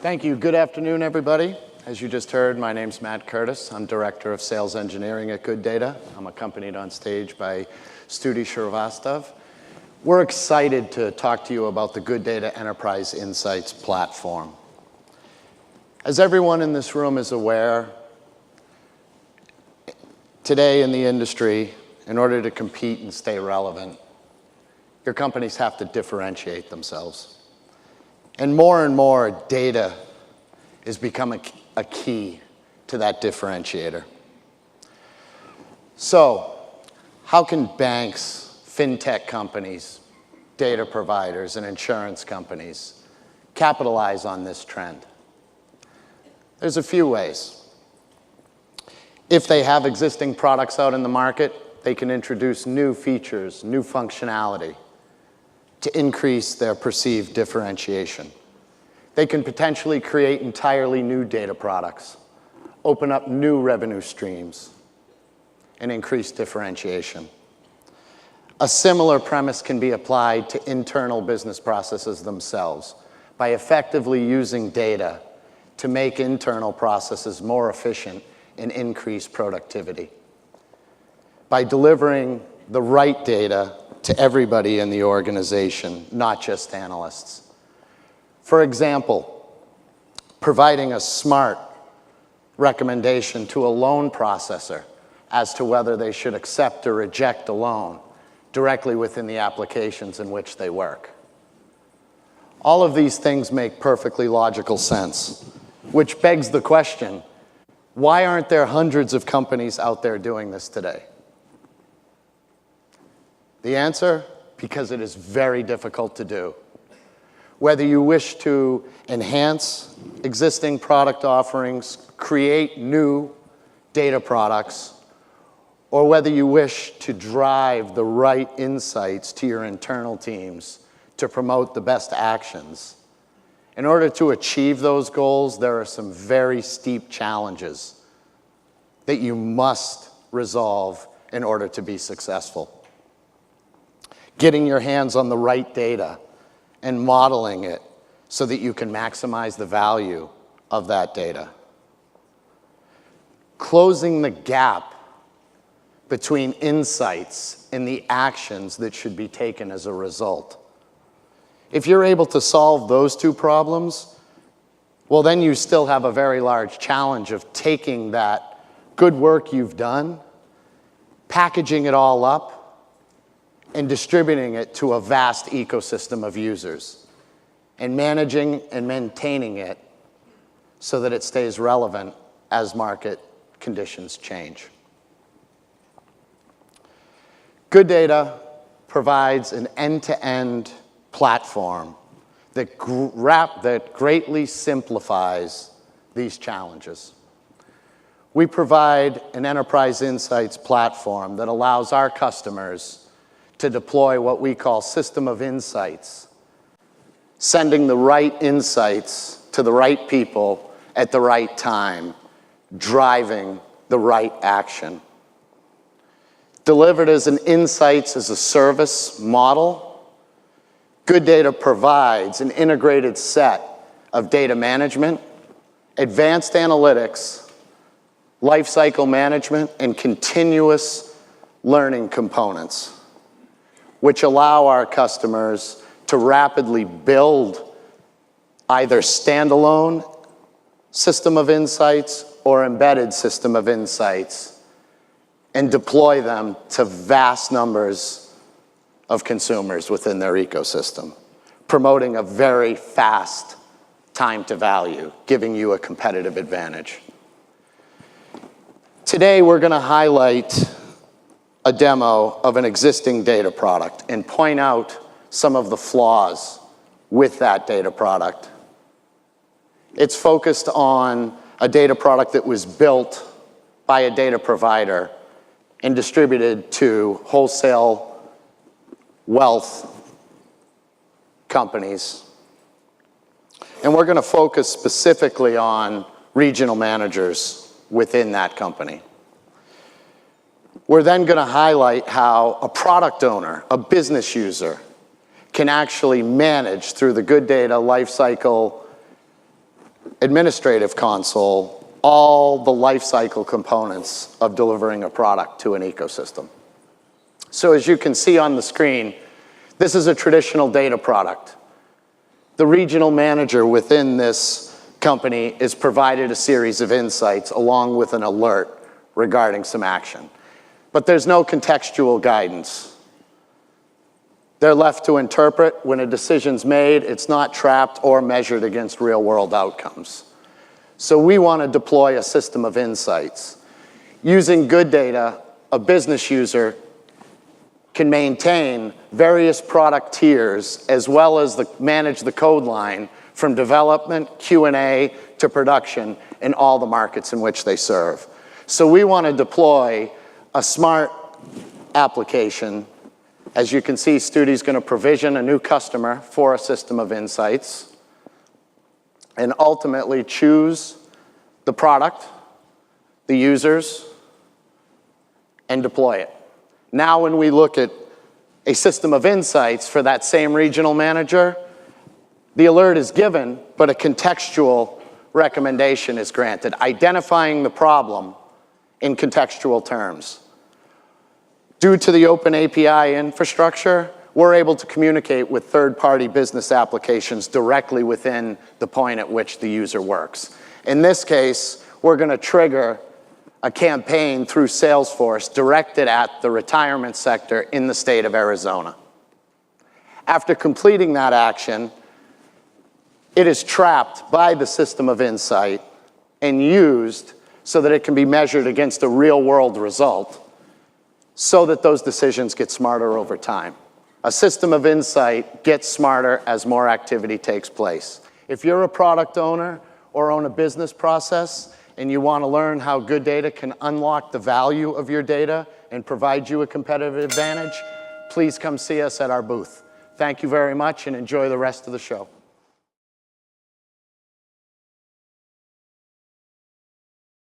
Thank you. Good afternoon, everybody. As you just heard, my name's Matt Curtis. I'm Director of Sales Engineering at GoodData. I'm accompanied on stage by Studi Shrivastava. We're excited to talk to you about the GoodData Enterprise Insights platform. As everyone in this room is aware, today in the industry, in order to compete and stay relevant, your companies have to differentiate themselves. And more, data is becoming a key to that differentiator. So, how can banks, fintech companies, data providers, and insurance companies capitalize on this trend? There's a few ways. If they have existing products out in the market, they can introduce new features, new functionality to increase their perceived differentiation. They can potentially create entirely new data products, open up new revenue streams, and increase differentiation. A similar premise can be applied to internal business processes themselves by effectively using data to make internal processes more efficient and increase productivity. By delivering the right data to everybody in the organization, not just analysts. For example, providing a smart recommendation to a loan processor as to whether they should accept or reject a loan directly within the applications in which they work. All of these things make perfectly logical sense, which begs the question, why aren't there hundreds of companies out there doing this today? The answer, because it is very difficult to do. Whether you wish to enhance existing product offerings, create new data products, or whether you wish to drive the right insights to your internal teams to promote the best actions. In order to achieve those goals, there are some very steep challenges that you must resolve in order to be successful. Getting your hands on the right data and modeling it so that you can maximize the value of that data. Closing the gap between insights and the actions that should be taken as a result. If you're able to solve those two problems, well, then you still have a very large challenge of taking that good work you've done, packaging it all up, and distributing it to a vast ecosystem of users, and managing and maintaining it so that it stays relevant as market conditions change. GoodData provides an end-to-end platform that greatly simplifies these challenges. We provide an enterprise insights platform that allows our customers to deploy what we call system of insights, sending the right insights to the right people at the right time, driving the right action. Delivered as an insights as a service model, GoodData provides an integrated set of data management, advanced analytics, lifecycle management, and continuous learning components, which allow our customers to rapidly build either standalone system of insights or embedded system of insights and deploy them to vast numbers of consumers within their ecosystem, promoting a very fast time to value, giving you a competitive advantage. Today, we're going to highlight a demo of an existing data product and point out some of the flaws with that data product. It's focused on a data product that was built by a data provider and distributed to wholesale wealth companies. And we're going to focus specifically on regional managers within that company. We're then going to highlight how a product owner, a business user, can actually manage through the GoodData lifecycle administrative console all the life cycle components of delivering a product to an ecosystem. So as you can see on the screen, this is a traditional data product. The regional manager within this company is provided a series of insights along with an alert regarding some action. But there's no contextual guidance. They're left to interpret. When a decision's made, it's not trapped or measured against real-world outcomes. So we want to deploy a system of insights. Using GoodData, a business user can maintain various product tiers as well as manage the code line from development, Q&A, to production in all the markets in which they serve. So we want to deploy a smart application. As you can see, Studi's going to provision a new customer for a system of insights and ultimately choose the product, the users, and deploy it. Now when we look at a system of insights for that same regional manager, the alert is given, but a contextual recommendation is granted, identifying the problem in contextual terms. Due to the open API infrastructure, we're able to communicate with third-party business applications directly within the point at which the user works. In this case, we're going to trigger a campaign through Salesforce directed at the retirement sector in the state of Arizona. After completing that action, it is trapped by the system of insight and used so that it can be measured against a real-world result so that those decisions get smarter over time. A system of insight gets smarter as more activity takes place. If you're a product owner or own a business process and you want to learn how GoodData can unlock the value of your data and provide you a competitive advantage, please come see us at our booth. Thank you very much and enjoy the rest of the show.